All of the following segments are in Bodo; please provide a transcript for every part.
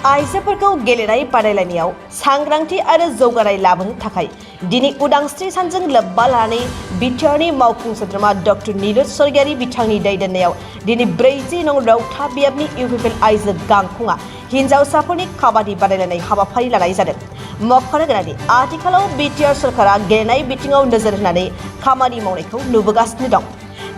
आइजोफोरखौ गेलेनाय बादायलायनायाव सांग्रांथि आरो जौगानाय लाबोनो थाखाय दिनै उदांस्रि सानजों लोब्बा लानानै बिटिआरनि मावफुं सोद्रोमा डक्टर नीरज स्वर्गियारी बिथांनि दैदेननायाव दिनै 40 नं रौता बियाबनि इउपिपिएल आइजो गांखंआ हिन्जावसाफोरनि काबादि बादायलायनाय हाबाफारि लानाय जादों। मख'नो गोनांदि आथिखालाव बिटिआर सरकारा गेलेनाय बिथिङाव नोजोर होनानै खामानि मावनायखौ नुबोगासिनो दं।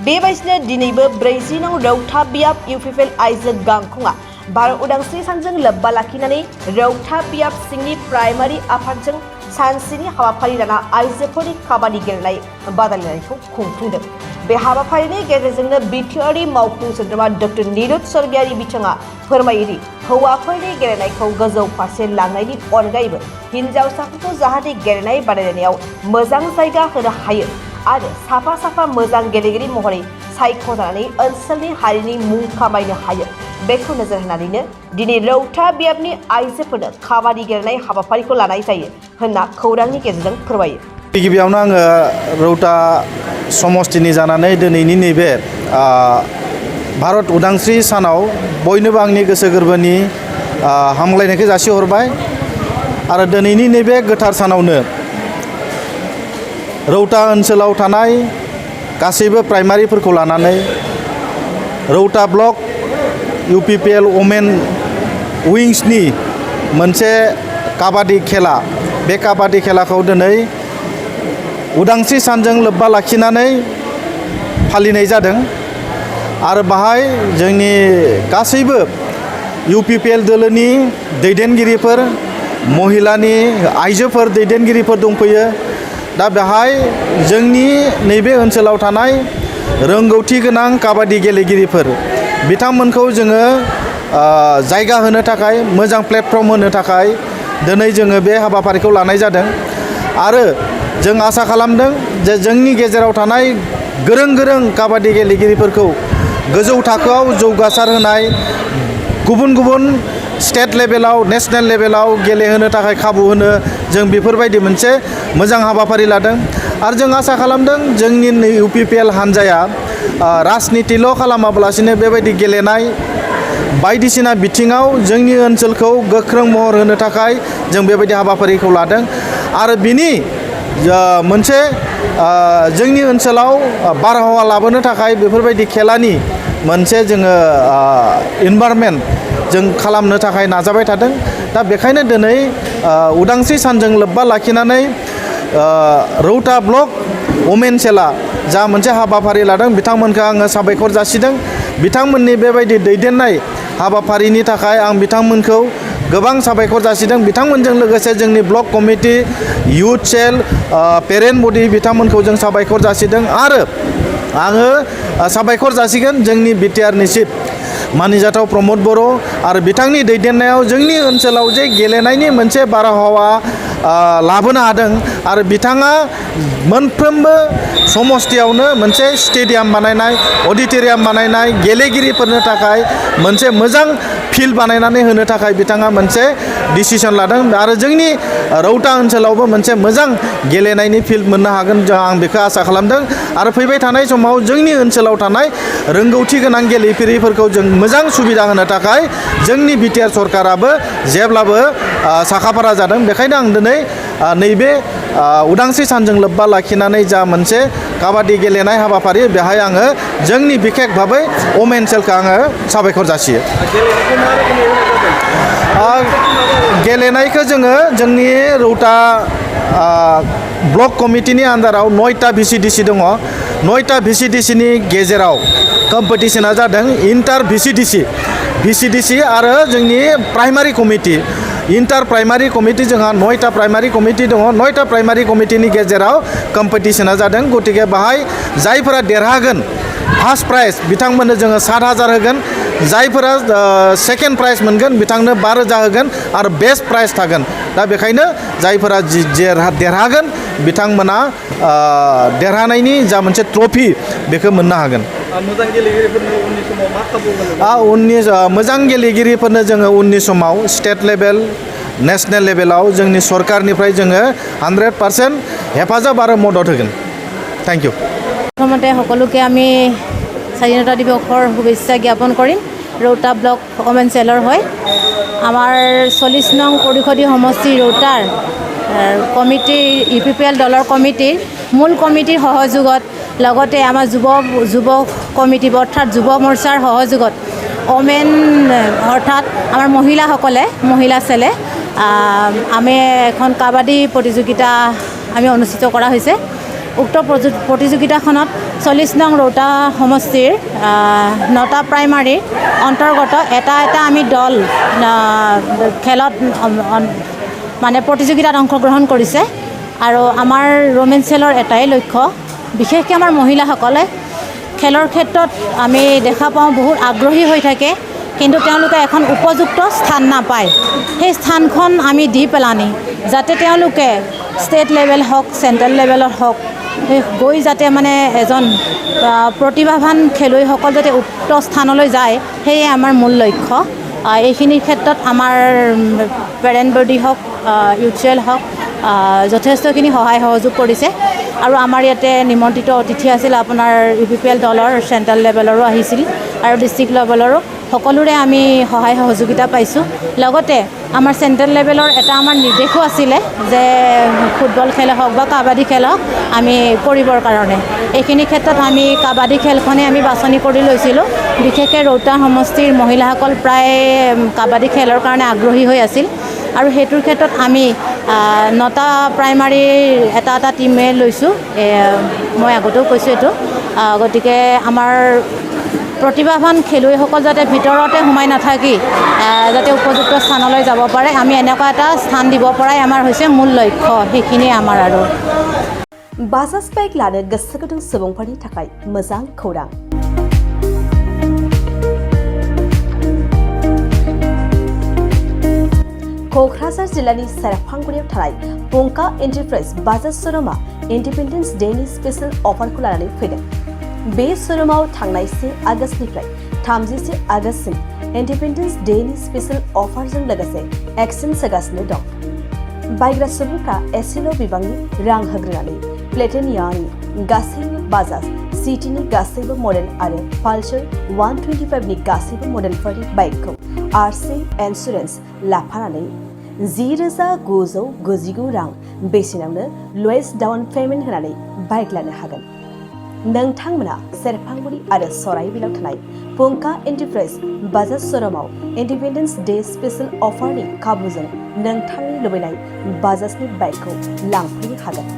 बेबायदिनो दिनैबो 40 नं रौता बियाब इउपिपिएल आइजो गांखंआ भारत उदांस्रि सानजों लोब्बा लाखिनानै रौता बियाब सिंनि प्राइमारि आफादजों सानसेनि हाबाफारि लाना आइजोफोरनि काबादि गेलेनाय बादायलायनायखौ खुंफुंदों। बे हाबाफारिनि गेजेरजोंनो बिटिआरनि मावफुं सोद्रोमा डक्टर नीरज स्वर्गियारी बिथाङा फोरमायोदि हौवाफोरनि गेलेनायखौ गोजौ फारसे लांनायनि अनगायैबो हिन्जावसाफोरखौ जाहाथे गेलेनाय बादायलायनायाव मोजां जायगा होनो हायो आरो साफा मोजां गेलेगिरि महरै सायख'जानानै ओनसोलनि हारिनि मुं खामायनो हायो बेखौ नोजोर होनानैनो दिनै रौता बियाबनि आइजोफोरनो काबादि गेलेनाय हाबाफारिखौ लानाय जायो होनना खौरांनि गेजेरजों फोरमायो। गिबियावनो आङो रौता समस्तिनि जानानै दिनैनि नैबे भारत उदांस्रि सानाव बयनोबो आंनि गोसो गोरबोनि हामलायनायखौ जासिहरबाय आरो दिनैनि नैबे गोथार सानावनो रौता ओनसोलाव थानाय गासैबो प्राइमारिफोरखौ लानानै रौता ब्लक इउपिपिएल वमेन उइंसनि मोनसे काबादि खेला बे काबादि खेलाखौ दिनै उदांस्रि सानजों लोब्बा लाखिनानै फालिनाय जादों आरो बाहाय जोंनि गासैबो इउपिपिएल दोलोनि दैदेनगिरिफोर महिलानि आइजोफोर दैदेनगिरिफोर दंफैयो। दा बेहाय जोंनि नैबे ओनसोलाव थानाय रोंगौथि गोनां काबादि गेलेगिरिफोर बिथांमोनखौ जोङो जायगा होनो थाखाय मोजां प्लेटफर्म होनो थाखाय दिनै जोङो बे हाबाफारिखौ लानाय जादों आरो जों आसा खालामदों जे जोंनि गेजेराव थानाय गोरों काबादि गेलेगिरिफोरखौ गोजौ थाखोआव जौगासार होनाय गुबुन स्टेट लेभेलाव नेशनेल लेभेलाव गेलेहोनो थाखाय खाबु होनो जों बेफोरबायदि मोनसे मोजां हाबाफारि लादों आरो जों आसा खालामदों जोंनि इउपिपिएल हान्जाया राजनितिल' खालामाब्लासिनो बेबायदि गेलेनाय बायदिसिना बिथिङाव जोंनि ओनसोलखौ गोख्रों महर होनो थाखाय जों बेबायदि हाबाफारिखौ लादों आरो बिनि मोनसे जोंनि ओनसोलाव बारहावा लाबोनो थाखाय बेफोरबायदि खेलानि मोनसे जोङो इनभाइरनमेन्ट जों खालामनो थाखाय नाजाबाय थादों। दा बेखायनो दिनै उदांस्रि सानजों लोब्बा लाखिनानै रौता ब्लक वमेन सेला जा मोनसे हाबाफारि लादों बिथांमोनखौ आङो साबायखर जासिदों। बिथांमोननि बेबायदि दैदेननाय हाबाफारिनि थाखाय आं बिथांमोनखौ गोबां साबायखर जासिदों। बिथांमोनजों लोगोसे जोंनि ब्लक कमिटि इयुथ सेल पेरेन्ट बडि बिथांमोनखौ जों साबायखर जासिदों आरो आङो साबायखर जासिगोन जोंनि बिटिआरनि चिफ मानिजाथाव प्रमद बर' आरो बिथांनि दैदेननायाव जोंनि ओनसोलाव जे गेलेनायनि मोनसे बारहावा लाबोनो हादों आरो बिथाङा मोनफ्रोमबो समस्तियावनो मोनसे स्टेडियाम बानायनाय अडिट'रियाम बानायनाय गेलेगिरिफोरनो थाखाय मोनसे मोजां फिल्ड बानायनानै होनो थाखाय बिथाङा मोनसे डिसिसन लादों आरो जोंनि रौता ओनसोलावबो मोनसे मोजां गेलेनायनि फिल्ड मोननो हागोन आं बेखौ आसा खालामदों आरो फैबाय थानाय समाव जोंनि ओनसोलाव थानाय रोंगौथि गोनां गेलेगिरिफोरखौ जों मोजां सुबिदा होनो थाखाय जोंनि बिटिआर सरकाराबो जेब्लाबो साखाफारा जादों। बेखायनो आं दिनै नैबे उदांस्रि सानजों लोब्बा लाखिनानै जा मोनसे काबादि गेलेनाय हाबाफारि बेहाय आङो जोंनि बिखेक भाबै वमेन सेलखौ आङो साबायखर जासियो। गेलेनायखौ जोङो जोंनि रौता ब्लक कमिटिनि आन्दाराव 9टा भिसिडिसि दङ। 9टा भिसिडिसिनि गेजेराव कम्पिटिसना जादों इन्टार भिसिडिसि आरो जोंनि primary committee inter primary committee जोंहा 9टा प्राइमारि कमिटि दङ। 9टा प्राइमारि कमिटिनि गेजेराव कम्पिटिसना जादों। गतिके बाहाय जायफोरा देरहागोन फार्स्ट प्राइज बिथांमोननो जोङो 7,000 होगोन। जायफोरा सेकेन्ड प्राइज मोनगोन बिथांनो 5,000 होगोन आरो बेस्ट प्राइज थागोन। दा बेखायनो जायफोरा देरहागोन बिथांमोना देरहानायनि जा मोनसे ट्रफि बेखौ मोननो हागोन। मोजां गेलेगिरिफोरनो उननि समाव मा खाबु होगोन? मोजां गेलेगिरिफोरनो जोङो उननि समाव स्टेट लेभेल नेशनेल लेभेलाव जोंनि सरकारनिफ्राय जोङो 100% हेफाजाब आरो मदद होगोन। Thank U. प्रथमते सकलोके आमी স্বাধীনতা দিৱসৰ শুভেচ্ছা জ্ঞাপন কৰিম ৰৌতা ব্লক ওমেন চেলৰ হয়। আমাৰ 40 নং পৰিষদীয় সমষ্টি ৰৌতাৰ কমিটিৰ UPPL দলৰ কমিটিৰ মূল কমিটিৰ সহযোগত লগতে আমাৰ যুৱ কমিটি অৰ্থাৎ যুৱ মৰ্চাৰ সহযোগত ওমেন অৰ্থাৎ আমাৰ মহিলা চেলে আমি এখন কাবাডী প্ৰতিযোগিতা আমি অনুষ্ঠিত কৰা হৈছে। উক্ত প্ৰতিযোগিতাখনত 40 নং ৰৌতা সমষ্টিৰ 9টা প্ৰাইমাৰীৰ অন্তৰ্গত এটা আমি দল খেলত মানে প্ৰতিযোগিতাত অংশগ্ৰহণ কৰিছে। আৰু আমাৰ ৰোমেন চেলৰ এটাই লক্ষ্য, বিশেষকৈ আমাৰ মহিলাসকলে খেলৰ ক্ষেত্ৰত আমি দেখা পাওঁ বহুত আগ্ৰহী হৈ থাকে, কিন্তু তেওঁলোকে এখন উপযুক্ত স্থান নাপায়। সেই স্থানখন আমি দি পেলানি যাতে তেওঁলোকে ষ্টেট লেভেল হওক চেণ্ট্ৰেল লেভেলত হওক গৈ যাতে মানে এজন প্ৰতিভাৱান খেলুৱৈসকল যাতে উক্ত স্থানলৈ যায়, সেয়ে আমাৰ মূল লক্ষ্য। এইখিনিৰ ক্ষেত্ৰত আমাৰ পেৰেণ্ট বডি হওক ইউথুৱেল হওক যথেষ্টখিনি সহায় সহযোগ কৰিছে। আৰু আমাৰ ইয়াতে নিমন্ত্ৰিত অতিথি আছিল আপোনাৰ UPPL দলৰ চেণ্ট্ৰেল লেভেলৰো আহিছিল আৰু ডিষ্ট্ৰিক্ট লেভেলৰো, সকলোৰে আমি সহায় সহযোগিতা পাইছোঁ। লগতে আমাৰ চেণ্ট্ৰেল লেভেলৰ এটা আমাৰ নিৰ্দেশো আছিলে যে ফুটবল খেল হওক বা কাবাডী খেল হওক আমি কৰিবৰ কাৰণে। এইখিনি ক্ষেত্ৰত আমি কাবাডী খেলখনেই আমি বাছনি কৰি লৈছিলোঁ। বিশেষকৈ ৰৌতা সমষ্টিৰ মহিলাসকল প্ৰায় কাবাডী খেলৰ কাৰণে আগ্ৰহী হৈ আছিল আৰু সেইটোৰ ক্ষেত্ৰত আমি 9টা প্ৰাইমাৰীৰ এটা টিমে লৈছোঁ। মই আগতেও কৈছোঁ এইটো। গতিকে আমাৰ প্ৰতিভাৱান খেলুৱৈসকল যাতে ভিতৰতে সোমাই নাথাকি যাতে উপযুক্ত স্থানলৈ যাব পাৰে, আমি এনেকুৱা এটা স্থান দিব পৰাই আমাৰ হৈছে মূল লক্ষ্য। সেইখিনিয়ে আমাৰ আৰু बाजाज बाइक लानो गोसो गुदुं सुबुंफोरनि थाखाय मोजां खौरां। क'क्राझार जिल्लानि सेरफांगुरियाव थानाय पंका एन्टारप्राइज बाजाज श'रुमा इन्डिपेन्डेन्स डेनि स्पेशल अफारखौ लानानै फैदों। बे श'रुमाव थांनाय 1 आगस्तनिफ्राय 30 आगस्तसिम इन्डिपेन्डेन्स डेनि स्पेशल अफारजों लोगोसे एक्सचेन्ज होगासिनो दं। बायग्रा सुबुंफ्रा एसेल' बिबांनि रां होग्रोनानै प्लेटिनियानि गासैबो बाजाज सिटीनि गासैबो मडेल आरो पालसार 125नि गासैबो मडेलफोरनि बाइकखौ RC इन्सुरेन्स लाफानानै 10,999 रां बेसेनावनो लवेस्ट डाउन पेमेन्ट होनानै बाइक लानो हागोन। नोंथांमोना सेरफांगुरि आरो सराइबिलाव थानाय पंका एन्टारप्राइज बाजाज श'रुमाव इन्डिपेन्डेन्स डे स्पेशल अफारनि खाबुजों नोंथांनि लुबैनाय बाजाजनि बाइकखौ लांफैनो हागोन।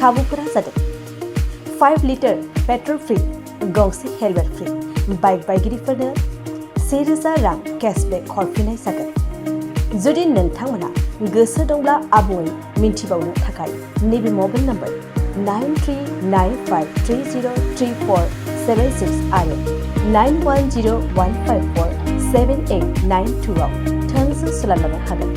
खाबुफोरा जादों 5 लिटार पेट्रल फ्री, गंसे हेलमेट फ्री, बाइक बायगिरिफोरनो 1,000 रां केशबेक हरफिननाय जागोन। जुदि नोंथांमोना गोसो दंब्ला आबुङै मिन्थिबावनो थाखाय नैबे मबाइल नम्बर 9395303476 आरो 9101547892 आव थोंजों सोलायनो हागोन।